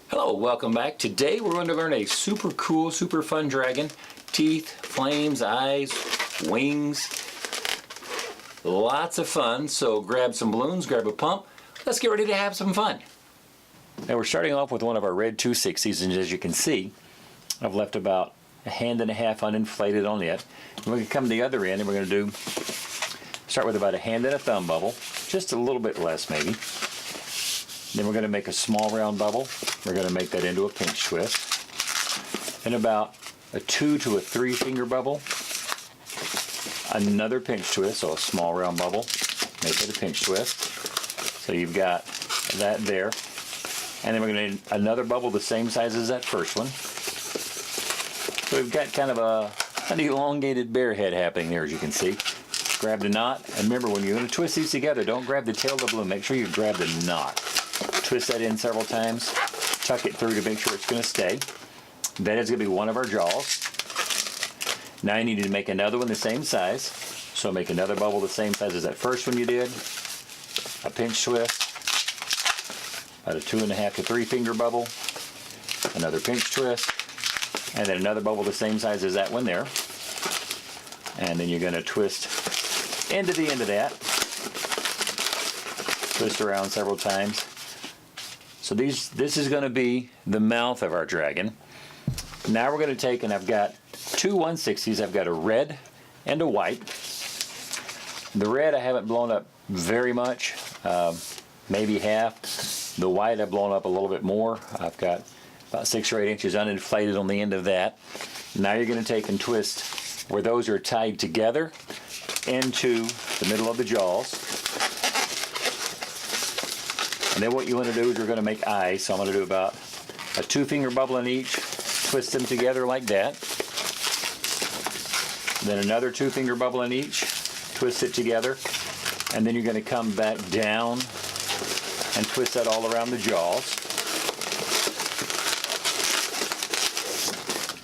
Hello, welcome back. Today we're going to learn a super cool, super fun dragon. Teeth, flames, eyes, wings. Lots of fun. So grab some balloons, grab a pump. Let's get ready to have some fun. Now we're starting off with one of our red 260s, and as you can see, I've left about a hand and a half uninflated on it. And we're going to come to the other end and we're going to start with about a hand and a thumb bubble, just a little bit less maybe. Then we're going to make a small round bubble. We're going to make that into a pinch twist. And about a 2 to a 3 finger bubble. Another pinch twist, so a small round bubble. Make it a pinch twist. So you've got that there. And then we're going to need another bubble the same size as that first one. So we've got kind of an elongated bear head happening there, as you can see. Grab the knot. And remember, when you're going to twist these together, don't grab the tail of the balloon. Make sure you grab the knot. Twist that in several times, tuck it through to make sure it's going to stay. That is going to be one of our jaws. Now you need to make another one the same size. So make another bubble the same size as that first one you did. A pinch twist. About a 2.5 to 3 finger bubble. Another pinch twist. And then another bubble the same size as that one there. And then you're going to twist into the end of that. Twist around several times. So this is going to be the mouth of our dragon. Now we're going to take, and I've got two 160s. I've got a red and a white. The red I haven't blown up very much, maybe half. The white I've blown up a little bit more. I've got about 6 or 8 inches uninflated on the end of that. Now you're going to take and twist where those are tied together into the middle of the jaws. And then what you want to do is you're going to make eyes. So I'm going to do about a 2 finger bubble in each, twist them together like that. Then another 2 finger bubble in each, twist it together. And then you're going to come back down and twist that all around the jaws.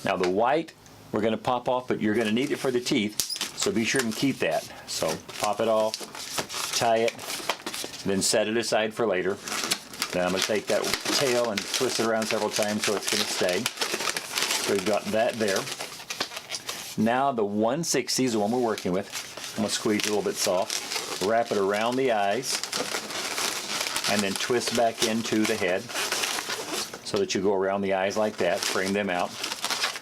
Now the white we're going to pop off, but you're going to need it for the teeth, so be sure and keep that. So pop it off, tie it, then set it aside for later. Then I'm going to take that tail and twist it around several times so it's going to stay. So we've got that there. Now the 160 is the one we're working with. I'm going to squeeze it a little bit soft. Wrap it around the eyes and then twist back into the head so that you go around the eyes like that, frame them out.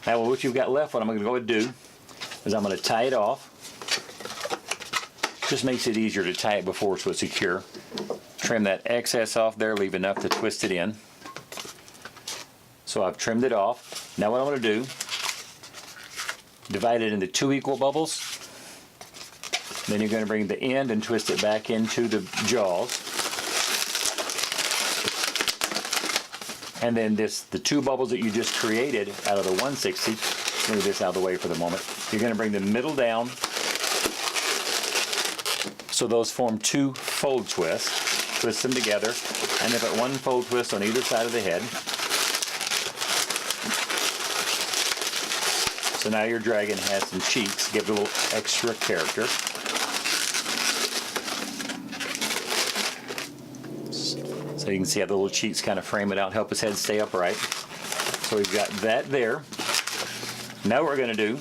Now what you've got left, what I'm going to go and do is I'm going to tie it off. Just makes it easier to tie it before so it's secure. Trim that excess off there, leave enough to twist it in. So I've trimmed it off. Now what I'm going to do, divide it into 2 equal bubbles. Then you're going to bring the end and twist it back into the jaws. And then the 2 bubbles that you just created out of the 160, move this out of the way for the moment. You're going to bring the middle down. So those form 2 fold twists. Twist them together, and then put 1 fold twist on either side of the head. So now your dragon has some cheeks, give it a little extra character. So you can see how the little cheeks kind of frame it out, help his head stay upright. So we've got that there. Now what we're going to do,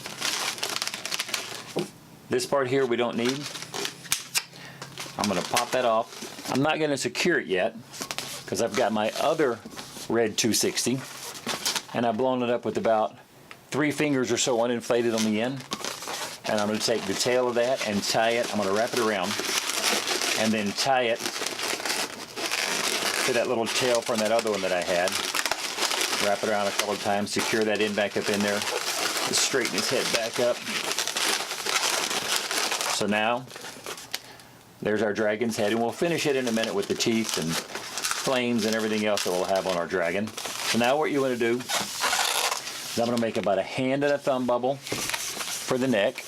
this part here we don't need. I'm going to pop that off. I'm not going to secure it yet because I've got my other red 260 and I've blown it up with about 3 fingers or so uninflated on the end. And I'm going to take the tail of that and tie it. I'm going to wrap it around and then tie it to that little tail from that other one that I had. Wrap it around a couple of times, secure that end back up in there, just straighten his head back up. So now there's our dragon's head, and we'll finish it in a minute with the teeth and flames and everything else that we'll have on our dragon. So now what you want to do is I'm going to make about a hand and a thumb bubble for the neck.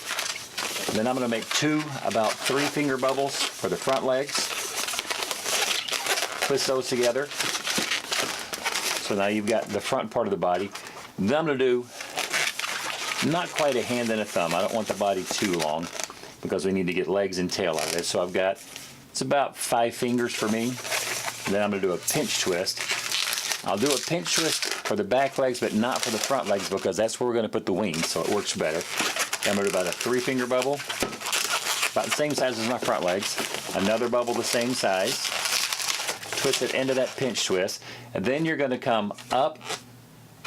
Then I'm going to make 2 about 3 finger bubbles for the front legs. Twist those together. So now you've got the front part of the body. Then I'm going to do not quite a hand and a thumb. I don't want the body too long, because we need to get legs and tail out of this. So I've got, it's about 5 fingers for me. And then I'm going to do a pinch twist. I'll do a pinch twist for the back legs, but not for the front legs because that's where we're going to put the wings, so it works better. I'm going to do about a 3-finger bubble, about the same size as my front legs. Another bubble the same size. Twist it into that pinch twist, and then you're going to come up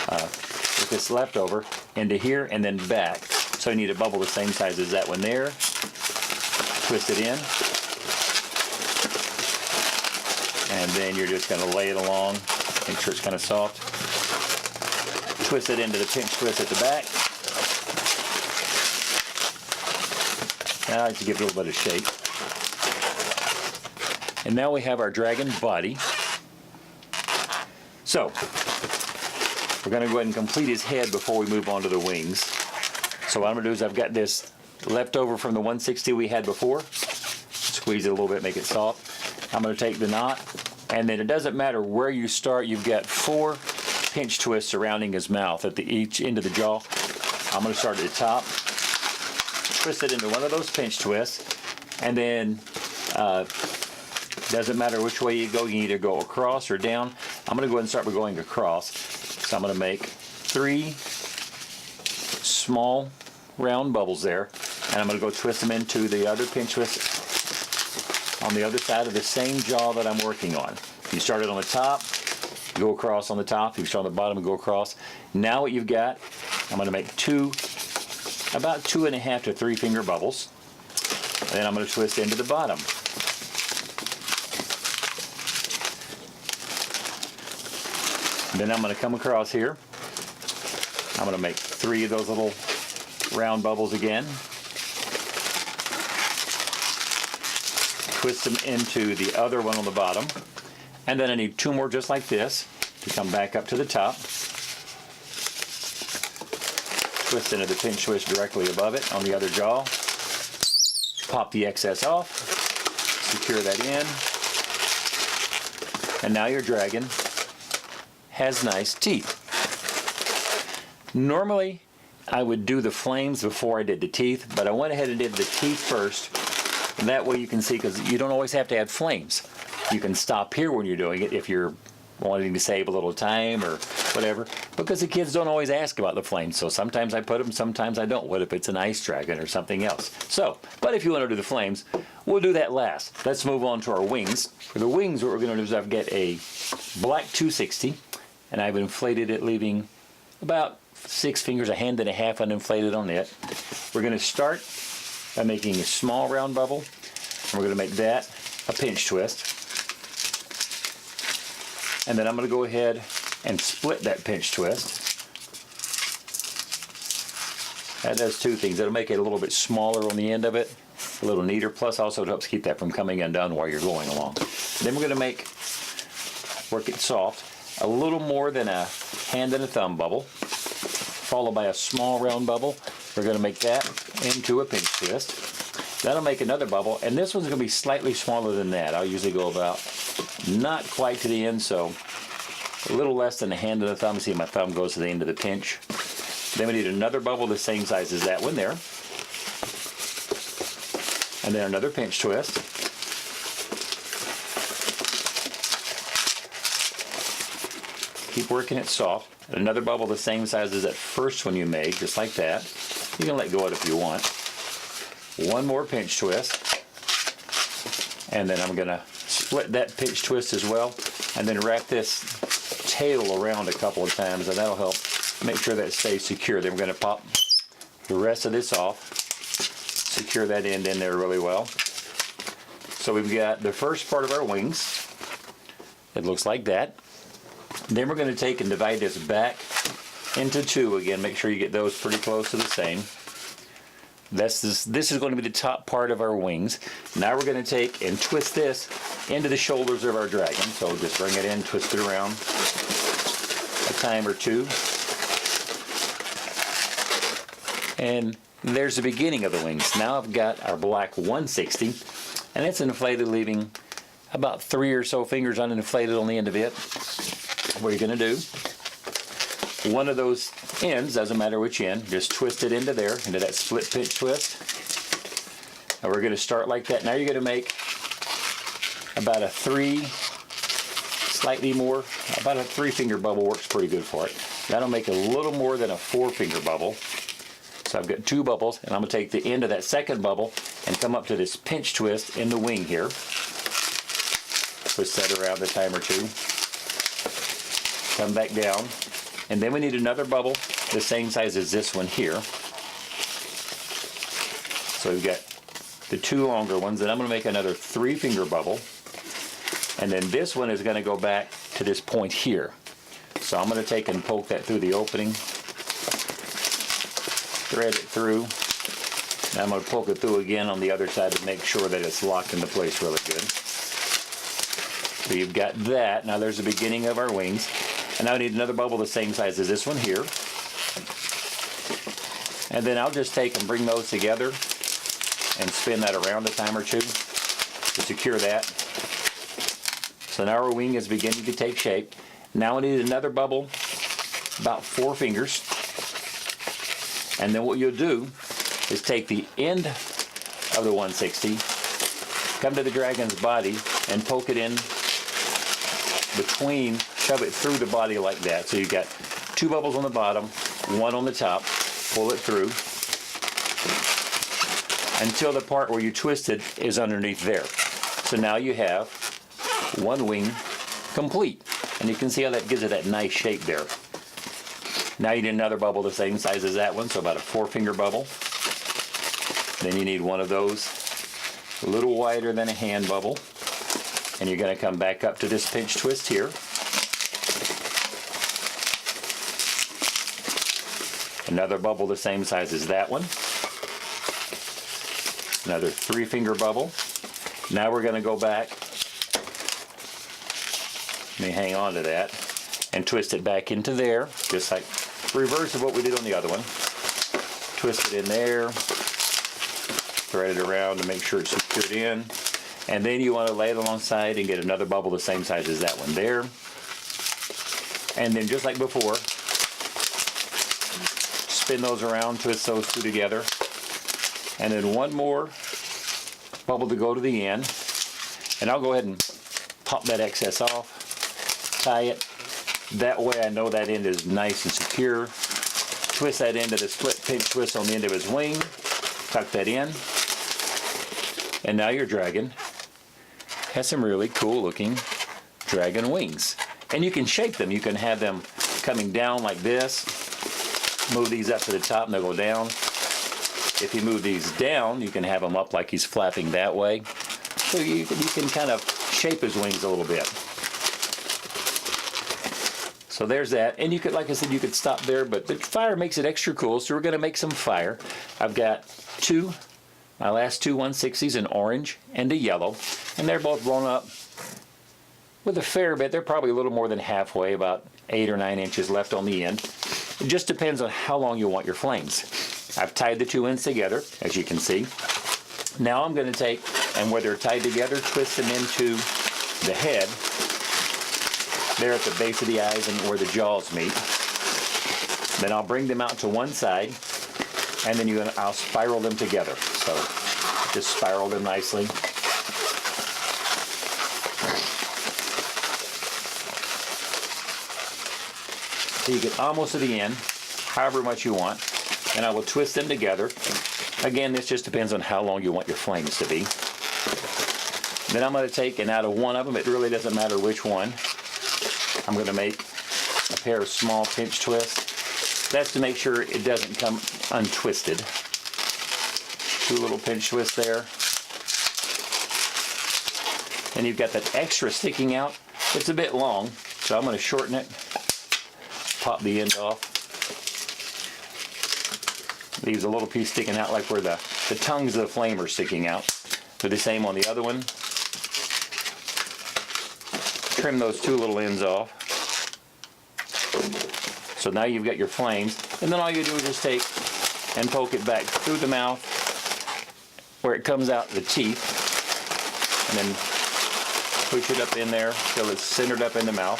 with this leftover into here and then back. So you need a bubble the same size as that one there. Twist it in. And then you're just going to lay it along. Make sure it's kind of soft. Twist it into the pinch twist at the back. And I like to give it a little bit of shape. And now we have our dragon body. So, we're going to go ahead and complete his head before we move on to the wings. So what I'm going to do is I've got this leftover from the 160 we had before. Squeeze it a little bit, make it soft. I'm going to take the knot, and then it doesn't matter where you start. You've got 4 pinch twists surrounding his mouth at each end of the jaw. I'm going to start at the top, twist it into one of those pinch twists, and then doesn't matter which way you go. You can either go across or down. I'm going to go ahead and start by going across. So I'm going to make 3 small round bubbles there, and I'm going to go twist them into the other pinch twist on the other side of the same jaw that I'm working on. You started on the top, go across on the top. You start on the bottom and go across. Now what you've got, I'm going to make about 2.5 to 3-finger bubbles, and then I'm going to twist into the bottom. Then I'm going to come across here. I'm going to make 3 of those little round bubbles again. Twist them into the other one on the bottom. And then I need 2 more just like this to come back up to the top. Twist into the pinch twist directly above it on the other jaw. Pop the excess off. Secure that in. And now your dragon has nice teeth. Normally, I would do the flames before I did the teeth, but I went ahead and did the teeth first. And that way you can see, because you don't always have to add flames. You can stop here when you're doing it if you're wanting to save a little time or whatever, because the kids don't always ask about the flames. So sometimes I put them, sometimes I don't. What if it's an ice dragon or something else? So, but if you want to do the flames, we'll do that last. Let's move on to our wings. For the wings, what we're going to do is I've got a black 260. And I've inflated it, leaving about 6 fingers, a hand and a half uninflated on it. We're going to start by making a small round bubble, and we're going to make that a pinch twist. And then I'm going to go ahead and split that pinch twist. That does 2 things. It'll make it a little bit smaller on the end of it, a little neater, plus also it helps keep that from coming undone while you're going along. Then we're going to work it soft. A little more than a hand and a thumb bubble, followed by a small round bubble. We're going to make that into a pinch twist. That'll make another bubble, and this one's going to be slightly smaller than that. I'll usually go about not quite to the end, so a little less than a hand and a thumb. See, my thumb goes to the end of the pinch. Then we need another bubble the same size as that one there. And then another pinch twist. Keep working it soft. Another bubble the same size as that first one you made, just like that. You can let go of it if you want. 1 more pinch twist. And then I'm going to split that pinch twist as well. And then wrap this tail around a couple of times, and that'll help make sure that it stays secure. Then we're going to pop the rest of this off. Secure that end in there really well. So we've got the first part of our wings. It looks like that. Then we're going to take and divide this back into 2 again. Make sure you get those pretty close to the same. This is going to be the top part of our wings. Now we're going to take and twist this into the shoulders of our dragon. So just bring it in, twist it around a time or 2. And there's the beginning of the wings. Now I've got our black 160, and it's inflated, leaving about 3 or so fingers uninflated on the end of it. What you're going to do, one of those ends, doesn't matter which end, just twist it into there, into that split pinch twist. And we're going to start like that. Now you're going to make about a 3 slightly more. About a 3-finger bubble works pretty good for it. That'll make a little more than a 4-finger bubble. So I've got 2 bubbles, and I'm going to take the end of that second bubble and come up to this pinch twist in the wing here. Twist that around a time or 2. Come back down, and then we need another bubble the same size as this one here. So we've got the 2 longer ones, and I'm going to make another 3-finger bubble, and then this one is going to go back to this point here. So I'm going to take and poke that through the opening, thread it through, and I'm going to poke it through again on the other side to make sure that it's locked into place really good. So you've got that. Now there's the beginning of our wings. And now I need another bubble the same size as this one here. And then I'll just take and bring those together and spin that around a time or 2 to secure that. So now our wing is beginning to take shape. Now I need another bubble, about 4 fingers. And then what you'll do is take the end of the 160, come to the dragon's body, and poke it in between, shove it through the body like that. So you've got 2 bubbles on the bottom, 1 on the top, pull it through until the part where you twisted is underneath there. So now you have 1 wing complete. And you can see how that gives it that nice shape there. Now you need another bubble the same size as that one, so about a 4-finger bubble. Then you need one of those, a little wider than a hand bubble. And you're going to come back up to this pinch twist here. Another bubble the same size as that one. Another 3-finger bubble. Now we're going to go back. Let me hang on to that and twist it back into there, just like reverse of what we did on the other one. Twist it in there, thread it around to make sure it's secured in, and then you want to lay it alongside and get another bubble the same size as that one there. And then just like before, spin those around, twist those 2 together, and then 1 more bubble to go to the end. And I'll go ahead and pop that excess off, tie it. That way I know that end is nice and secure. Twist that end of the split pinch twist on the end of his wing, tuck that in, and now your dragon has some really cool looking dragon wings. And you can shape them. You can have them coming down like this. Move these up to the top and they'll go down. If you move these down, you can have them up like he's flapping that way. So you can kind of shape his wings a little bit. So there's that. And you could, like I said, you could stop there, but the fire makes it extra cool. So we're going to make some fire. I've got my last 2 160s, an orange and a yellow. And they're both blown up with a fair bit. They're probably a little more than halfway, about 8 or 9 inches left on the end. It just depends on how long you want your flames. I've tied the 2 ends together, as you can see. Now I'm going to take, and where they're tied together, twist them into the head. There at the base of the eyes and where the jaws meet. Then I'll bring them out to one side, and then I'll spiral them together. So just spiral them nicely. So you get almost to the end, however much you want, and I will twist them together. Again, this just depends on how long you want your flames to be. Then I'm going to take, and out of one of them, it really doesn't matter which one, I'm going to make a pair of small pinch twists. That's to make sure it doesn't come untwisted. 2 little pinch twists there. And you've got that extra sticking out. It's a bit long, so I'm going to shorten it. Pop the end off. Leaves a little piece sticking out like where the tongues of the flame are sticking out. Do the same on the other one. Trim those 2 little ends off. So now you've got your flames, and then all you do is just take and poke it back through the mouth where it comes out the teeth, and then push it up in there till it's centered up in the mouth.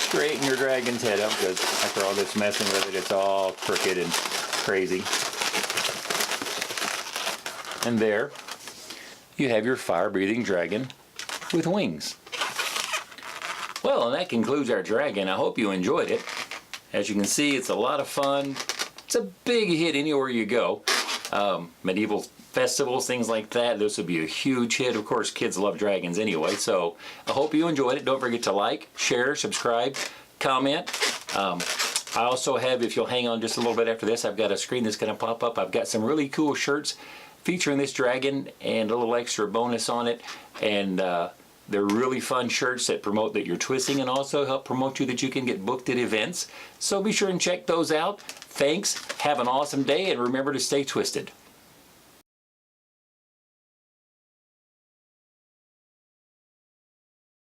Straighten your dragon's head up, because after all this messing with it, it's all crooked and crazy. And there you have your fire-breathing dragon with wings. Well, and that concludes our dragon. I hope you enjoyed it. As you can see, it's a lot of fun. It's a big hit anywhere you go. Medieval festivals, things like that, this would be a huge hit. Of course, kids love dragons anyway, so I hope you enjoyed it. Don't forget to like, share, subscribe, comment. I also have, if you'll hang on just a little bit after this, I've got a screen that's going to pop up. I've got some really cool shirts featuring this dragon and a little extra bonus on it. And they're really fun shirts that promote that you're twisting and also help promote you that you can get booked at events. So be sure and check those out. Thanks. Have an awesome day and remember to stay twisted.